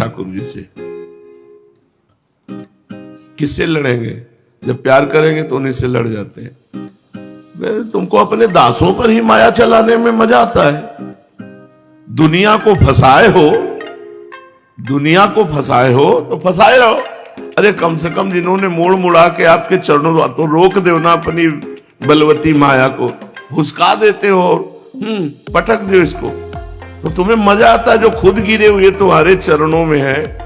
ठाकुर जी से। किससे लड़ेंगे? जब प्यार करेंगे तो उन्हीं से लड़ जाते हैं। तुमको अपने दासों पर ही माया चलाने में मजा आता है। दुनिया को फंसाए हो, दुनिया को फंसाए हो तो फंसाए रहो। अरे कम से कम जिन्होंने मोड़ मुड़ा के आपके चरणों तो रोक दो ना अपनी बलवती माया को, हुस्का देते हो, पटक दो इसको, तो तुम्हें मजा आता है। जो खुद गिरे हुए तुम्हारे चरणों में है,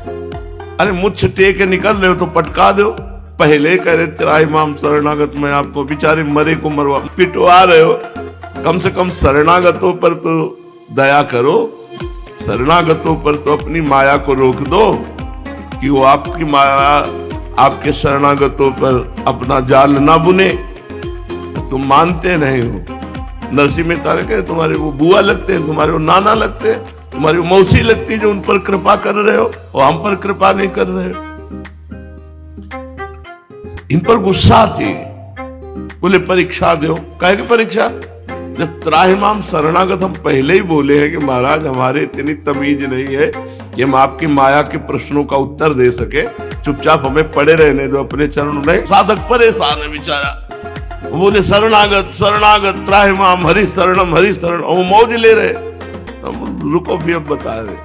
अरे मुझ टेक के निकल रहे हो तो पटका दो। पहले करे त्राहि माम शरणागत, में आपको बेचारे मरे को मरवा पिटवा रहे हो। कम से कम शरणागतों पर तो दया करो, शरणागतों पर तो अपनी माया को रोक दो कि वो आपकी माया आपके शरणागतों पर अपना जाल ना बुने। तुम मानते नहीं हो। नरसिंह मेहता के तुम्हारे वो बुआ लगते हैं, तुम्हारे वो नाना लगते हैं, तुम्हारी वो मौसी लगती है जो उन पर कृपा कर रहे हो और हम पर कृपा नहीं कर रहे हो। इन पर गुस्सा आती है। बोले परीक्षा दो। काहे की परीक्षा? जब त्राहिमाम शरणागत हम पहले ही बोले हैं कि महाराज हमारे इतनी तमीज नहीं है कि हम आपकी माया के प्रश्नों का उत्तर दे सके, चुपचाप हमें पड़े रहने दो अपने चरणों में। साधक परेशान है बेचारा। बोले शरणागत शरणागत त्राहिमाम हरि शरणम हरि शरण, वो मौज ले रहे। रुको भी अब बता रहे।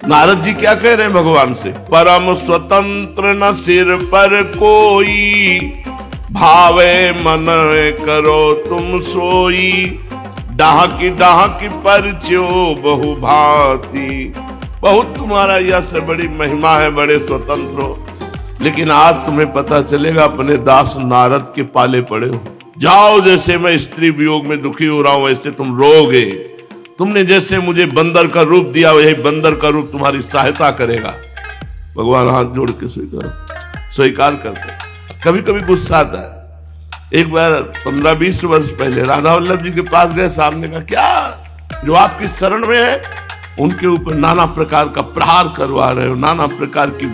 नारद जी क्या कह रहे हैं भगवान से? परम स्वतंत्र न सिर पर कोई, भावे मन करो तुम सोई, डाहकी डाहकी परचो बहु भांति। बहुत तुम्हारा यश है, बड़ी महिमा है, बड़े स्वतंत्र हो, लेकिन आज तुम्हें पता चलेगा अपने दास नारद के पाले पड़े हो। जाओ, जैसे मैं स्त्री वियोग में दुखी हो रहा हूं वैसे तुम रोगे। तुमने जैसे मुझे बंदर का रूप दिया वही बंदर का रूप तुम्हारी सहायता करेगा। भगवान हाथ जोड़ के स्वीकार करते। कभी कभी गुस्सा आता है। एक बार 15-20 वर्ष पहले राधा वल्लभ जी के पास गए, सामने का क्या जो आपकी शरण में है उनके ऊपर नाना प्रकार का प्रहार करवा रहे हो, नाना प्रकार की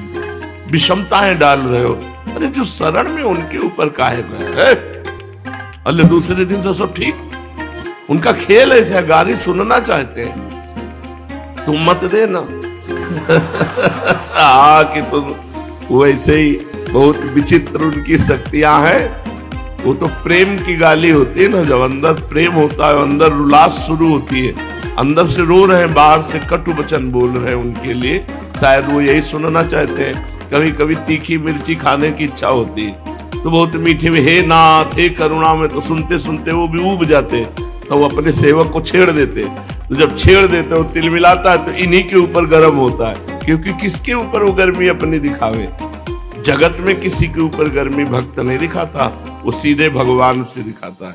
विषमताएं डाल रहे हो। अरे जो शरण में उनके ऊपर काहे है? अल्ले दूसरे दिन से सब ठीक। उनका खेल ऐसा, गाली सुनना चाहते हैं, तुम मत देना। कि तुम वैसे ही बहुत विचित्र उनकी शक्तियां हैं। वो तो प्रेम की गाली होती है ना, जब अंदर प्रेम होता है, अंदर उल्लास शुरू होती है, अंदर से रो रहे हैं, बाहर से कटु वचन बोल रहे हैं उनके लिए, शायद वो यही सुनना चाहते हैं। कभी कभी तीखी मिर्ची खाने की इच्छा होती है तो बहुत मीठे में हे नाथ हे करुणा में, तो सुनते सुनते वो भी ऊब जाते, तो वो अपने सेवक को छेड़ देते। तो जब छेड़ देते वो तिल मिलाता है तो इन्हीं के ऊपर गर्म होता है, क्योंकि किसके ऊपर वो गर्मी अपनी दिखावे? जगत में किसी के ऊपर गर्मी भक्त नहीं दिखाता, वो सीधे भगवान से दिखाता है।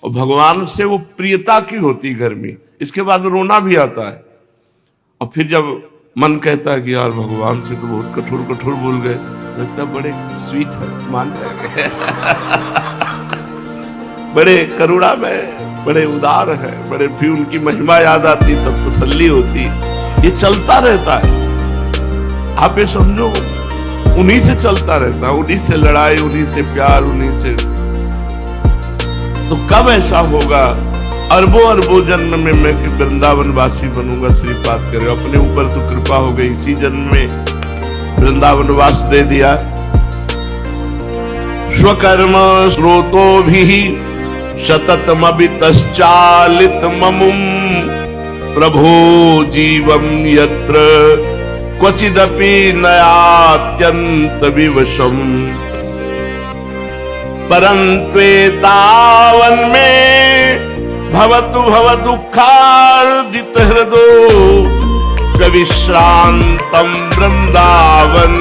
और भगवान से वो प्रियता की होती गर्मी। इसके बाद रोना भी आता है। और फिर जब मन कहता है कि यार भगवान से तो बहुत कठोर कठोर बोल गए, लगता बड़े स्वीट है, मान जाएंगे। बड़े करुणा में, बड़े उदार है, बड़े भी उनकी महिमा याद आती तब तसल्ली होती। ये चलता रहता है, आप ये समझो, उन्हीं से चलता रहता है, उन्हीं से लड़ाई, उन्हीं से प्यार, उन्हीं से। तो कब ऐसा होगा? अरबों अरबों जन्म में मैं कि वृंदावन वासी बनूंगा। श्रीपाद करे अपने ऊपर तो कृपा हो गई, इसी जन्म में वृंदावन वास दे दिया। स्वकर्म स्रोतो भी शततमभितश्चालित ममुम प्रभो जीवम यत्र क्वचिदपि नयात्यंत विवशम, परंत्वेतावन में भवतु भव दुःखार्दित हृदो प्रविश्रांतम वृंदावन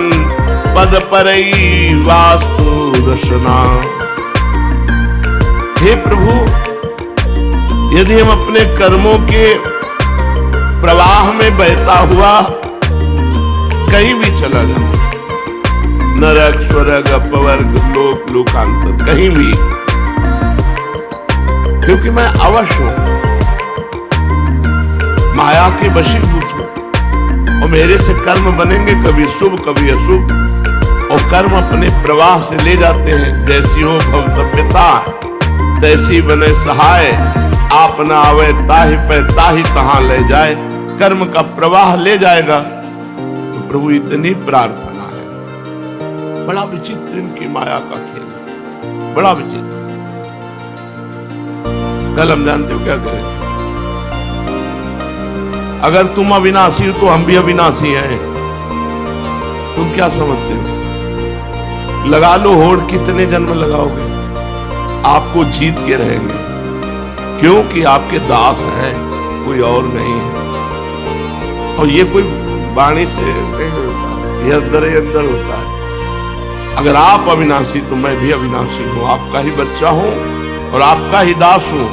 पद परई वास्तु दर्शना। हे प्रभु, यदि हम अपने कर्मों के प्रवाह में बहता हुआ कहीं भी चला जाऊं, नरक स्वर्ग अपवर्ग लोक लोकांतर, कहीं भी, क्योंकि मैं अवश्य हूं, माया के वशीभूत हूं, और मेरे से कर्म बनेंगे कभी शुभ कभी अशुभ, और कर्म अपने प्रवाह से ले जाते हैं। जैसी हो भवतव्यता तैसी बने सहाय, आप न आवे ताहि पे ताहि तहां ले जाए। कर्म का प्रवाह ले जाएगा, प्रभु इतनी प्रार्थना है। बड़ा विचित्र इनकी माया का खेल, बड़ा विचित्र। कल हम जानते हो क्या करें, अगर तुम अविनाशी हो तो हम भी अविनाशी हैं। तुम क्या समझते हो? लगा लो होड़, कितने जन्म लगाओगे, आपको जीत के रहेंगे, क्योंकि आपके दास हैं, कोई और नहीं है। और ये कोई वाणी से नहीं होता, ये अंदर ही अंदर होता है। अगर आप अविनाशी तो मैं भी अविनाशी हूं, आपका ही बच्चा हूं और आपका ही दास हूं।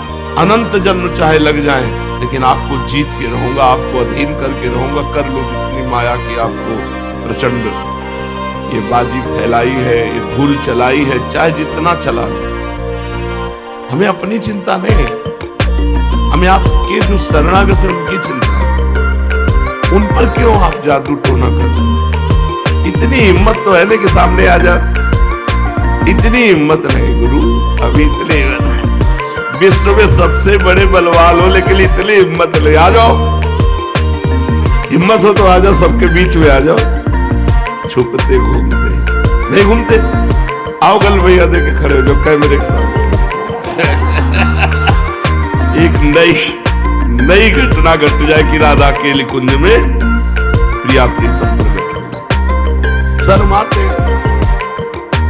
अनंत जन्म चाहे लग जाएं, लेकिन आपको जीत के रहूंगा, आपको अधीन करके रहूंगा। कर लो जितनी माया की आपको प्रचंड ये बाजी फैलाई है, ये धूल चलाई है, चाहे जितना चला, हमें अपनी चिंता नहीं, हमें आपके जो शरणागत है उनकी चिंता है। उन पर क्यों आप जादू टोना करते? इतनी हिम्मत तो है ना कि सामने आ जा। इतनी हिम्मत नहीं गुरु, अभी इतनी हिम्मत है। विश्व में सबसे बड़े बलवान हो, लेकिन इतनी हिम्मत नहीं। आ जाओ, हिम्मत हो तो आ जाओ, सबके बीच में आ जाओ। छुपते घूमते नहीं घूमते, आओ गल भैया दे के खड़े हो जाओ, कह मेरे सामने। एक नई घटना घट जाए कि राधा के कुंज में प्रिया प्रीतम शर्माते,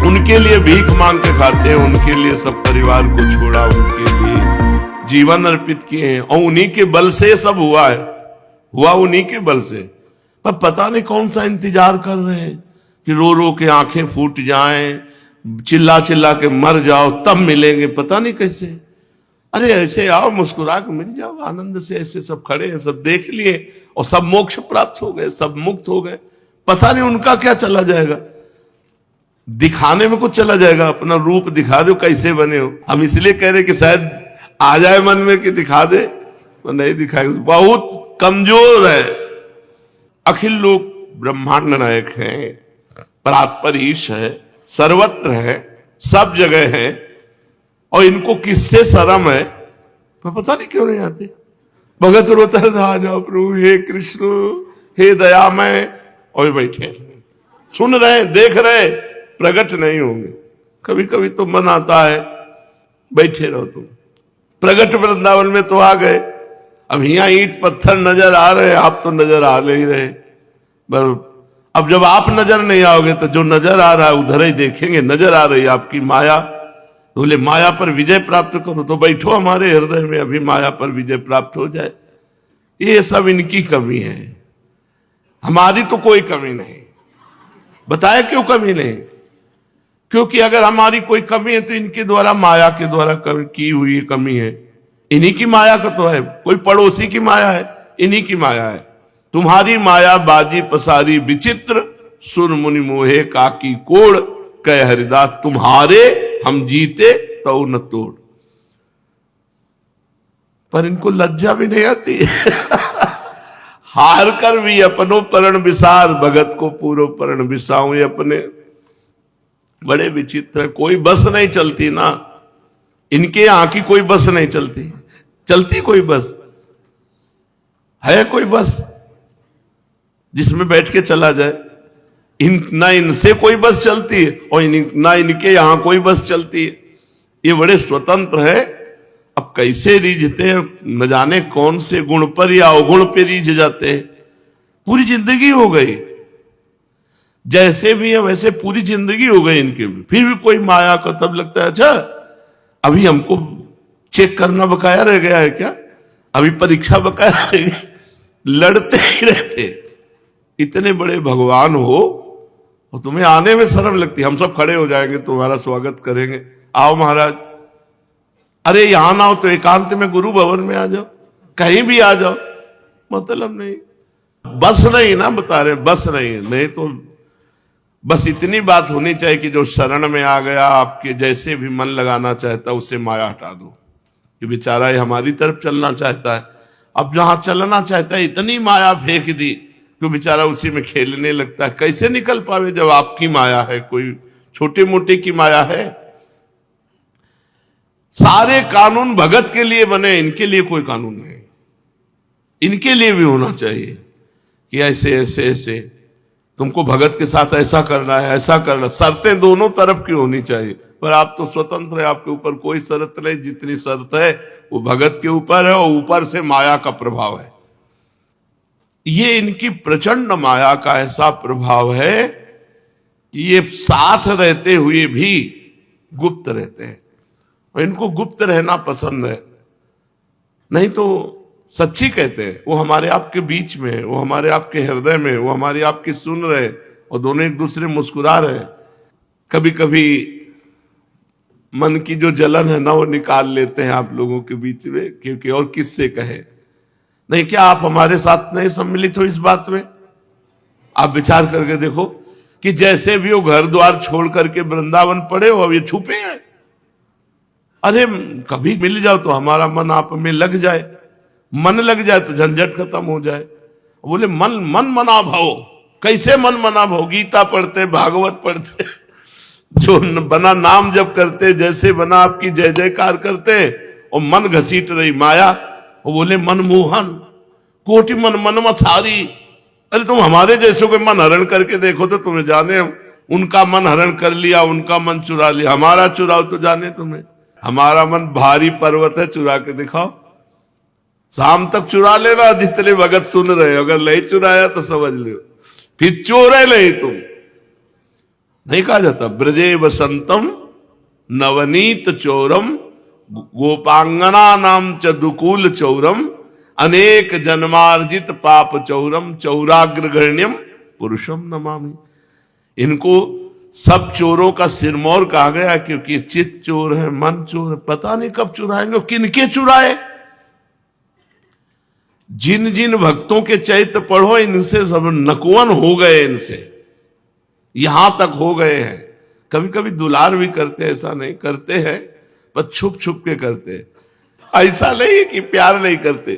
उनके लिए भीख मांग के खाते हैं, उनके लिए सब परिवार को छोड़ा, उनके लिए जीवन अर्पित किए हैं, और उन्हीं के बल से सब हुआ है, हुआ उन्हीं के बल से। पर पता नहीं कौन सा इंतजार कर रहे हैं कि रो रो के आंखें फूट जाएं, चिल्ला चिल्ला के मर जाओ, तब मिलेंगे। पता नहीं कैसे। अरे ऐसे आओ, मुस्कुरा के मिल जाओ आनंद से। ऐसे सब खड़े हैं, सब देख लिए और सब मोक्ष प्राप्त हो गए, सब मुक्त हो गए। पता नहीं उनका क्या चला जाएगा, दिखाने में कुछ चला जाएगा। अपना रूप दिखा दो कैसे बने हो। हम इसलिए कह रहे कि शायद आ जाए मन में कि दिखा दे, तो नहीं दिखाएगा, बहुत कमजोर है। अखिल लोक ब्रह्मांड नायक है, परात्पर ईश है, सर्वत्र है, सब जगह है, और इनको किससे शर्म है तो पता नहीं क्यों नहीं आते। भगत रोता है, आ जाओ प्रभु, हे कृष्ण, हे दयामय, और बैठे सुन रहे, देख रहे, प्रकट नहीं होंगे। कभी कभी तो मन आता है बैठे रहो तुम। प्रकट वृंदावन में तो आ गए, अब यहाँ ईंट पत्थर नजर आ रहे, आप तो नजर आ नहीं रहे। अब जब आप नजर नहीं आओगे तो जो नजर आ रहा है उधर ही देखेंगे। नजर आ रही आपकी माया, बोले माया पर विजय प्राप्त करो, तो बैठो हमारे हृदय में, अभी माया पर विजय प्राप्त हो जाए। ये सब इनकी कमी है, हमारी तो कोई कमी नहीं। बताया क्यों कमी नहीं? क्योंकि अगर हमारी कोई कमी है तो इनके द्वारा, माया के द्वारा की हुई कमी है। इन्हीं की माया का तो है, कोई पड़ोसी की माया है, इन्हीं की माया है। तुम्हारी माया बाजी पसारी विचित्र, सुर मुनि मोहे काकी कोड़, कह हरिदास तुम्हारे हम जीते तो न तोड़। पर इनको लज्जा भी नहीं आती। हार कर भी अपनो परण विसार, भगत को पूरो परण विसाऊं। ये अपने बड़े विचित्र, कोई बस नहीं चलती ना इनके यहां की, कोई बस नहीं चलती। चलती कोई बस है? कोई बस जिसमें बैठ के चला जाए? ना इनसे कोई बस चलती है और ना इनके यहां कोई बस चलती है। ये बड़े स्वतंत्र है। अब कैसे रीझते हैं, न जाने कौन से गुण पर या अवगुण पे रीझ जाते हैं। पूरी जिंदगी हो गई, जैसे भी है वैसे पूरी जिंदगी हो गई इनके भी, फिर भी कोई माया का तब लगता है अच्छा अभी हमको चेक करना बकाया रह गया है क्या, अभी परीक्षा बकाया रह गई। लड़ते ही रहते। इतने बड़े भगवान हो और तुम्हें आने में शर्म लगती। हम सब खड़े हो जाएंगे, तुम्हारा स्वागत करेंगे, आओ महाराज। अरे यहां ना हो तो एकांत में गुरु भवन में आ जाओ, कहीं भी आ जाओ, मतलब नहीं। बस नहीं ना बता रहे, बस नहीं तो बस इतनी बात होनी चाहिए कि जो शरण में आ गया, आपके जैसे भी मन लगाना चाहता है उससे माया हटा दो कि बेचारा ये हमारी तरफ चलना चाहता है। अब जहां चलना चाहता है इतनी माया फेंक दी कि बेचारा उसी में खेलने लगता है। कैसे निकल पावे जब आपकी माया है, कोई छोटे मोटे की माया है। सारे कानून भगत के लिए बने, इनके लिए कोई कानून नहीं। इनके लिए भी होना चाहिए कि ऐसे ऐसे ऐसे। तुमको भगत के साथ ऐसा करना है, ऐसा करना। शर्तें दोनों तरफ की होनी चाहिए, पर आप तो स्वतंत्र है, आपके ऊपर कोई शर्त नहीं। जितनी शर्त है वो भगत के ऊपर है और ऊपर से माया का प्रभाव है। ये इनकी प्रचंड माया का ऐसा प्रभाव है कि ये साथ रहते हुए भी गुप्त रहते हैं, और इनको गुप्त रहना पसंद है। नहीं तो सच्ची कहते हैं, वो हमारे आपके बीच में है, वो हमारे आपके हृदय में, वो हमारी आपकी सुन रहे, और दोनों एक दूसरे मुस्कुरा रहे। कभी कभी मन की जो जलन है ना, वो निकाल लेते हैं आप लोगों के बीच में, क्योंकि और किससे कहे। नहीं, क्या आप हमारे साथ नहीं सम्मिलित हो इस बात में? आप विचार करके देखो कि जैसे भी वो घर द्वार छोड़ करके वृंदावन पड़े हो, अब ये छुपे हैं। अरे कभी मिल जाओ तो हमारा मन आप में लग जाए, मन लग जाए तो झंझट खत्म हो जाए। बोले मन मना भाव। कैसे मन मना भाव? गीता पढ़ते, भागवत पढ़ते, जो बना नाम जप करते, जैसे बना आपकी जय जयकार करते, और मन घसीट रही माया। वो बोले मनमोहन कोटि मन मन मथारी। अरे तुम हमारे जैसों के मन हरण करके देखो तो तुम्हें जाने। हम उनका मन हरण कर लिया, उनका मन चुरा लिया, हमारा चुराओ तो जाने तुम्हें। हमारा मन भारी पर्वत है, चुरा के दिखाओ। शाम तक चुरा लेना जितने भगत सुन रहे हो। अगर नहीं चुराया तो समझ लो फिर चोर है नहीं तुम। नहीं कहा जाता ब्रजे वसंतम नवनीत चोरम गोपांगना नाम च दुकूल चौरम अनेक जन्मार्जित पाप चौरम चौराग्रगण्यम पुरुषम नमामि। इनको सब चोरों का सिरमौर कहा गया, क्योंकि चित्त चोर है, मन चोर है। पता नहीं कब चुराएंगे, किनके चुराए। जिन जिन भक्तों के चैत्र पढ़ो, इनसे सब नकुवन हो गए, इनसे यहां तक हो गए हैं। कभी कभी दुलार भी करते हैं, ऐसा नहीं करते हैं, पर छुप छुप के करते हैं। ऐसा नहीं है कि प्यार नहीं करते,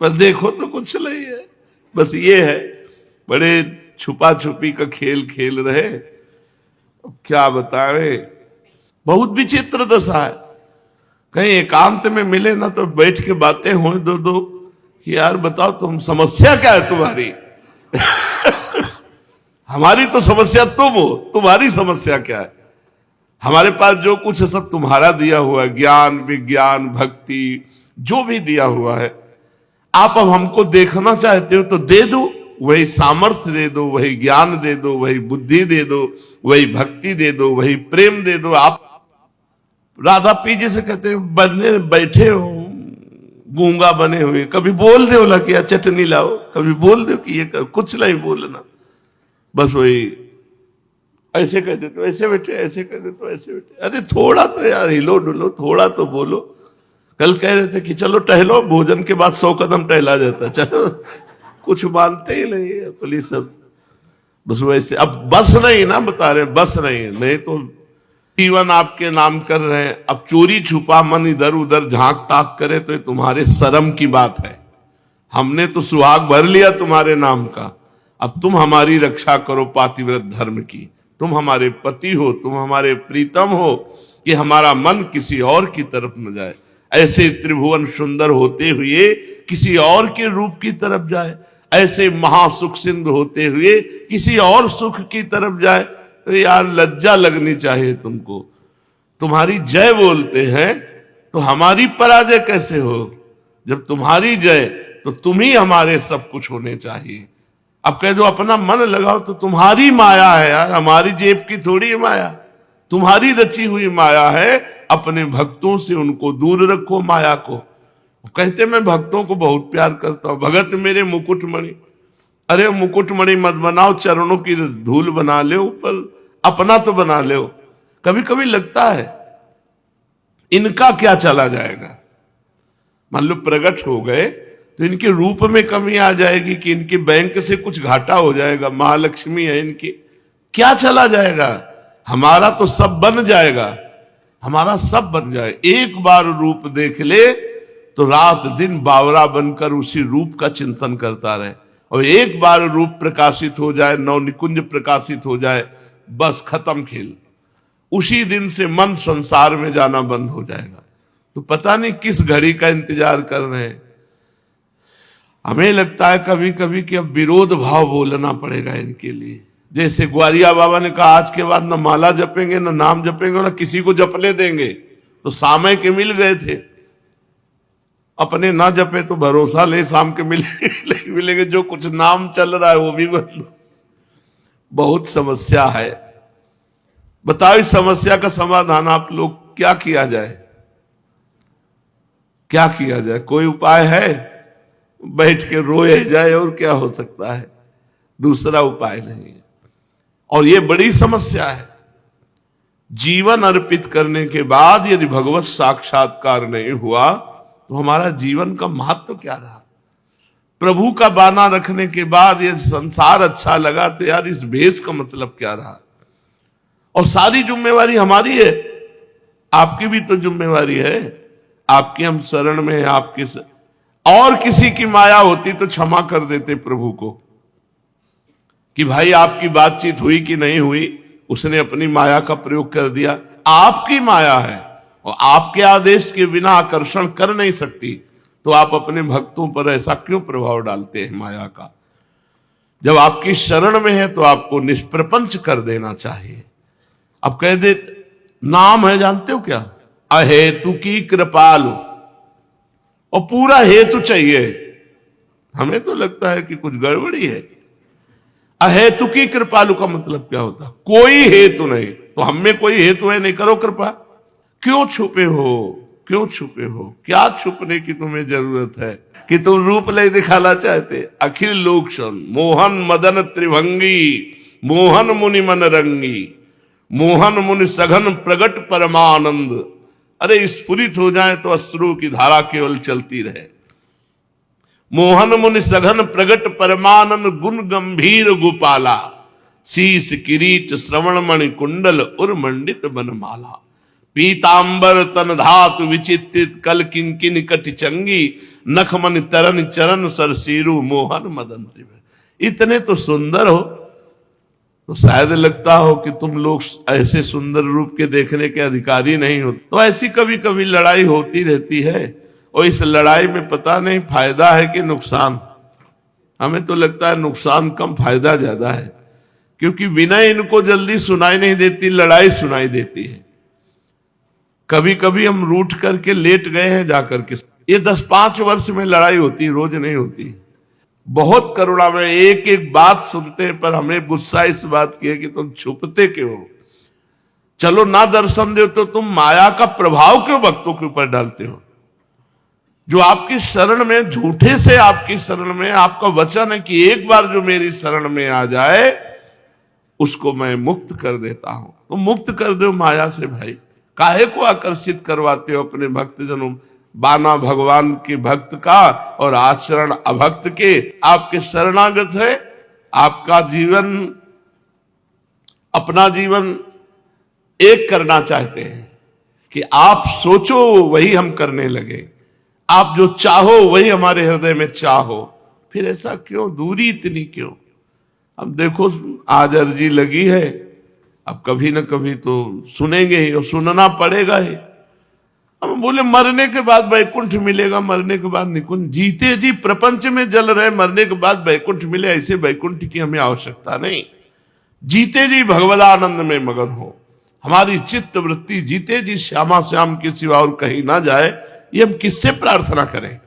पर देखो तो कुछ नहीं है। बस ये है, बड़े छुपा छुपी का खेल खेल रहे। अब क्या बताए, बहुत विचित्र दशा है। कहीं एकांत में मिले ना तो बैठ के बातें हो दो कि यार बताओ तुम समस्या क्या है तुम्हारी। हमारी तो समस्या तुम हो, तुम्हारी समस्या क्या है। हमारे पास जो कुछ है सब तुम्हारा दिया हुआ है, ज्ञान विज्ञान भक्ति जो भी दिया हुआ है। आप अब हमको देखना चाहते हो तो दे दो, वही सामर्थ्य दे दो, वही ज्ञान दे दो, वही बुद्धि दे दो, वही भक्ति दे दो, वही प्रेम दे दो। आप राधा पी जी से कहते हैं बने बैठे हो गूंगा बने हुए, कभी बोल दो ला कि चटनी लाओ, कभी बोल दो कि ये कर, कुछ नहीं बोलना। बस वही ऐसे कह देते हो ऐसे बैठे, ऐसे कह देते हो ऐसे बैठे। अरे थोड़ा तो यार हिलो डुलो, थोड़ा तो बोलो। कल कह रहे थे कि चलो टहलो, भोजन के बाद 100 कदम टहला जाता। चलो कुछ मानते ही नहीं है पुलिस सब। बस वैसे अब बस नहीं ना, बता रहे बस नहीं, नहीं तो जीवन आपके नाम कर रहे हैं। अब चोरी छुपा मन इधर उधर झांक ताक करे तो ये तुम्हारे शर्म की बात है। हमने तो सुहाग भर लिया तुम्हारे नाम का, अब तुम हमारी रक्षा करो पातिव्रत धर्म की। तुम हमारे पति हो, तुम हमारे प्रीतम हो, कि हमारा मन किसी और की तरफ न जाए। ऐसे त्रिभुवन सुंदर होते हुए किसी और के रूप की तरफ जाए, ऐसे महासुख सिंधु होते हुए किसी और सुख की तरफ जाए। तो यार लज्जा लगनी चाहिए तुमको। तुम्हारी जय बोलते हैं तो हमारी पराजय कैसे हो? जब तुम्हारी जय तो तुम ही हमारे सब कुछ होने चाहिए। अब कह दो अपना मन लगाओ तो तुम्हारी माया है यार, हमारी जेब की थोड़ी माया, तुम्हारी रची हुई माया है। अपने भक्तों से उनको दूर रखो माया को। कहते मैं भक्तों को बहुत प्यार करता हूं, भगत मेरे मुकुटमणि। अरे मुकुटमणि मत बनाओ, चरणों की धूल बना लो, पर अपना तो बना लो। कभी कभी लगता है इनका क्या चला जाएगा। मान लो प्रकट हो गए तो इनके रूप में कमी आ जाएगी, कि इनके बैंक से कुछ घाटा हो जाएगा। महालक्ष्मी है इनकी, क्या चला जाएगा। हमारा तो सब बन जाएगा, हमारा सब बन जाए। एक बार रूप देख ले तो रात दिन बावरा बनकर उसी रूप का चिंतन करता रहे। और एक बार रूप प्रकाशित हो जाए, नव निकुंज प्रकाशित हो जाए, बस खत्म खेल। उसी दिन से मन संसार में जाना बंद हो जाएगा। तो पता नहीं किस घड़ी का इंतजार कर रहे हैं। हमें लगता है कभी कभी कि अब विरोध भाव बोलना पड़ेगा इनके लिए। जैसे ग्वारिया बाबा ने कहा आज के बाद न माला जपेंगे न नाम जपेंगे न किसी को जपने देंगे, तो सामय के मिल गए थे। अपने ना जपे तो भरोसा ले शाम के मिलेंगे, जो कुछ नाम चल रहा है वो भी बंद। बहुत समस्या है। बताओ इस समस्या का समाधान आप लोग क्या किया जाए, क्या किया जाए? कोई उपाय है? बैठ के रोए जाए और क्या हो सकता है? दूसरा उपाय नहीं है। और ये बड़ी समस्या है। जीवन अर्पित करने के बाद यदि भगवत साक्षात्कार नहीं हुआ तो हमारा जीवन का महत्व क्या रहा? प्रभु का बाना रखने के बाद यदि संसार अच्छा लगा तो यार इस भेष का मतलब क्या रहा? और सारी जिम्मेवारी हमारी है, आपकी भी तो जिम्मेवारी है। आपकी हम शरण में है, आपके और किसी की माया होती तो क्षमा कर देते प्रभु को कि भाई आपकी बातचीत हुई कि नहीं हुई, उसने अपनी माया का प्रयोग कर दिया। आपकी माया है और आपके आदेश के बिना आकर्षण कर नहीं सकती, तो आप अपने भक्तों पर ऐसा क्यों प्रभाव डालते हैं माया का? जब आपकी शरण में है तो आपको निष्प्रपंच कर देना चाहिए। अब कह दे नाम है, जानते हो क्या? अहेतु की कृपालु, और पूरा हेतु चाहिए। हमें तो लगता है कि कुछ गड़बड़ी है। अहेतु की कृपालु का मतलब क्या होता? कोई हेतु नहीं। तो हम में कोई हेतु है नहीं, करो कृपा। क्यों छुपे हो, क्यों छुपे हो? क्या छुपने की तुम्हें जरूरत है कि तुम रूप ले दिखाना चाहते? अखिल लोक सन मोहन मदन त्रिभंगी, मोहन मुनि मन रंगी, मोहन मुनि सघन प्रगट परमानंद। अरे स्फुरित हो जाए तो अश्रु की धारा केवल चलती रहे। मोहन मुनि सघन प्रगट परमानंद, गुण गंभीर गोपाला, शीश किरीट श्रवण मणि कुंडल उर्मंडित बनमाला, पीतांबर तन धातु विचित्रित कल किंकिन कट चंगी, नखमन तरन चरण सरसीरु मोहन मदन त्रिभंगी। इतने तो सुंदर हो तो शायद लगता हो कि तुम लोग ऐसे सुंदर रूप के देखने के अधिकारी नहीं हो। तो ऐसी कभी कभी लड़ाई होती रहती है, और इस लड़ाई में पता नहीं फायदा है कि नुकसान। हमें तो लगता है नुकसान कम फायदा ज्यादा है, क्योंकि विनय इनको जल्दी सुनाई नहीं देती, लड़ाई सुनाई देती है। कभी कभी हम रूठ करके लेट गए हैं जाकर के। ये 10-5 वर्ष में लड़ाई होती, रोज नहीं होती। बहुत करुणा में एक एक बात सुनते हैं, पर हमें गुस्सा इस बात की है कि तुम छुपते क्यों हो? चलो ना दर्शन दो तो तुम माया का प्रभाव क्यों भक्तों के ऊपर डालते हो? जो आपकी शरण में, झूठे से आपकी शरण में, आपका वचन है कि एक बार जो मेरी शरण में आ जाए उसको मैं मुक्त कर देता हूं। तो मुक्त कर दो माया से भाई। काहे को आकर्षित करवाते हो अपने भक्तजनों? बाना भगवान के भक्त का और आचरण अभक्त के। आपके शरणागत है, आपका जीवन, अपना जीवन एक करना चाहते हैं कि आप सोचो वही हम करने लगे, आप जो चाहो वही हमारे हृदय में चाहो। फिर ऐसा क्यों? दूरी इतनी क्यों? अब देखो आज अर्जी लगी है, अब कभी ना कभी तो सुनेंगे ही और सुनना पड़ेगा ही। हम बोले मरने के बाद वैकुंठ मिलेगा, मरने के बाद निकुंज। जीते जी प्रपंच में जल रहे, मरने के बाद वैकुंठ मिले, ऐसे वैकुंठ की हमें आवश्यकता नहीं। जीते जी भगवदानंद में मगन हो, हमारी चित्त वृत्ति जीते जी श्यामा श्याम के सिवा और कहीं ना जाए। ये हम किससे प्रार्थना करें?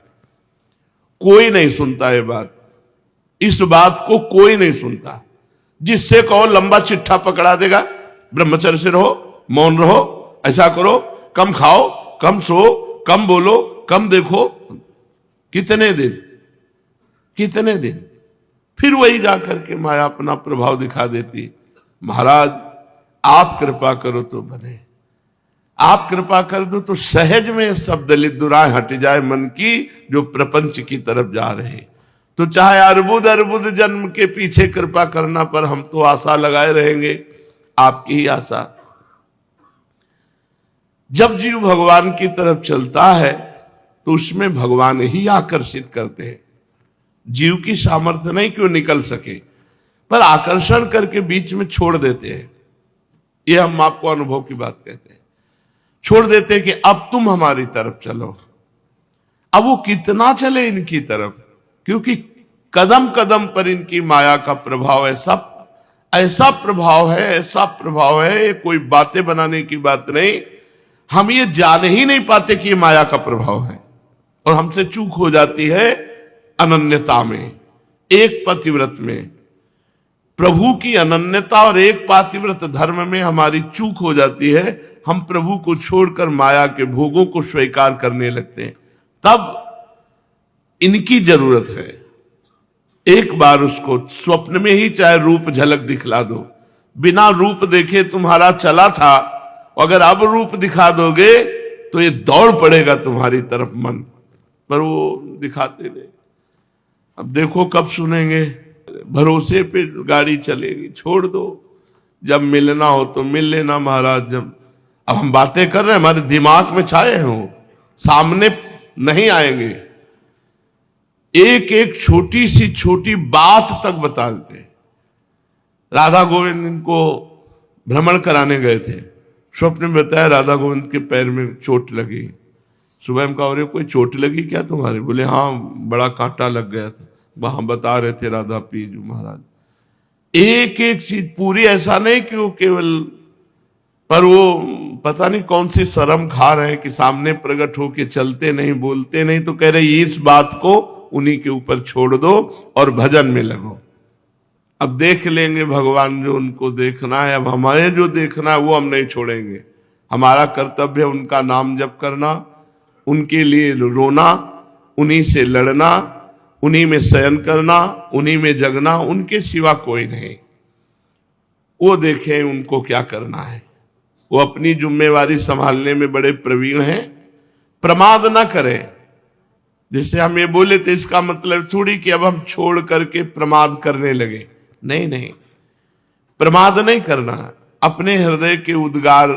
कोई नहीं सुनता ये बात, इस बात को कोई नहीं सुनता। जिससे कहो लंबा चिट्ठा पकड़ा देगा, ब्रह्मचर्य से रहो, मौन रहो, ऐसा करो, कम खाओ, कम सो, कम बोलो, कम देखो। कितने दिन, कितने दिन? फिर वही जाकर के माया अपना प्रभाव दिखा देती। महाराज आप कृपा करो तो बने, आप कृपा कर दो तो सहज में सब दलित दुराएं हट जाए मन की, जो प्रपंच की तरफ जा रहे। तो चाहे अर्बुद अर्बुद जन्म के पीछे कृपा करना, पर हम तो आशा लगाए रहेंगे, आपकी ही आशा। जब जीव भगवान की तरफ चलता है तो उसमें भगवान ही आकर्षित करते हैं। जीव की सामर्थ्य नहीं क्यों निकल सके, पर आकर्षण करके बीच में छोड़ देते हैं। यह हम आपको अनुभव की बात कहते हैं। छोड़ देते हैं कि अब तुम हमारी तरफ चलो। अब वो कितना चले इनकी तरफ, क्योंकि कदम कदम पर इनकी माया का प्रभाव ऐसा प्रभाव है, कोई बातें बनाने की बात नहीं। हम ये जान ही नहीं पाते कि ये माया का प्रभाव है, और हमसे चूक हो जाती है अनन्यता में, एक पतिव्रत में। प्रभु की अनन्यता और एक पातिव्रत धर्म में हमारी चूक हो जाती है। हम प्रभु को छोड़कर माया के भोगों को स्वीकार करने लगते हैं। तब इनकी जरूरत है, एक बार उसको स्वप्न में ही चाहे रूप झलक दिखला दो। बिना रूप देखे तुम्हारा चला था, अगर अब रूप दिखा दोगे तो ये दौड़ पड़ेगा तुम्हारी तरफ मन, पर वो दिखाते नहीं। अब देखो कब सुनेंगे, भरोसे पे गाड़ी चलेगी, छोड़ दो। जब मिलना हो तो मिल लेना महाराज। जब अब हम बातें कर रहे हैं, हमारे दिमाग में छाए हो, सामने नहीं आएंगे। एक एक छोटी सी छोटी बात तक बता देते। राधा गोविंद इनको भ्रमण कराने गए थे, स्वप्न में बताया राधा गोविंद के पैर में चोट लगी। सुबह हम कहा, अरे कोई चोट लगी क्या तुम्हारे? बोले हाँ, बड़ा कांटा लग गया था। वहां बता रहे थे राधा पीजू महाराज। एक एक चीज पूरी, ऐसा नहीं कि वो केवल, पर वो पता नहीं कौन सी शर्म खा रहे हैं कि सामने प्रकट होके चलते नहीं, बोलते नहीं, तो कह रहे इस बात को उन्हीं के ऊपर छोड़ दो और भजन में लगो। अब देख लेंगे भगवान जो उनको देखना है। अब हमारे जो देखना है वो हम नहीं छोड़ेंगे। हमारा कर्तव्य है उनका नाम जप करना, उनके लिए रोना, उन्हीं से लड़ना, उन्हीं में शयन करना, उन्हीं में जगना, उनके सिवा कोई नहीं। वो देखें उनको क्या करना है। वो अपनी जिम्मेवारी संभालने में बड़े प्रवीण हैं, प्रमाद ना करें। जैसे हम ये बोले थे, इसका मतलब थोड़ी कि अब हम छोड़ करके प्रमाद करने लगे। नहीं नहीं, प्रमाद नहीं करना। अपने हृदय के उद्गार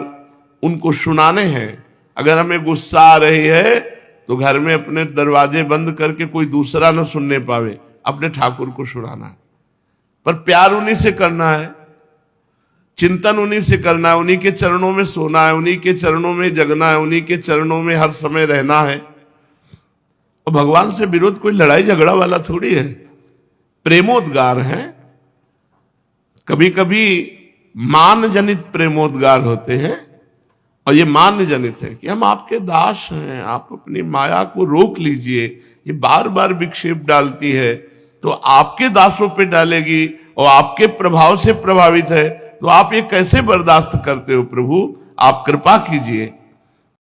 उनको सुनाने हैं। अगर हमें गुस्सा आ रही है तो घर में अपने दरवाजे बंद करके कोई दूसरा न सुनने पावे, अपने ठाकुर को सुनाना है। पर प्यार उन्हीं से करना है, चिंतन उन्हीं से करना है, उन्हीं के चरणों में सोना है, उन्हीं के चरणों में जगना है, उन्हीं के चरणों में हर समय रहना है। और भगवान से विरोध कोई लड़ाई झगड़ा वाला थोड़ी है, प्रेमोद्गार है। कभी कभी मान जनित प्रेमोद्गार होते हैं, और ये मान जनित है कि हम आपके दास हैं, आप अपनी माया को रोक लीजिए। ये बार बार विक्षेप डालती है तो आपके दासों पे डालेगी, और आपके प्रभाव से प्रभावित है, तो आप ये कैसे बर्दाश्त करते हो? प्रभु आप कृपा कीजिए।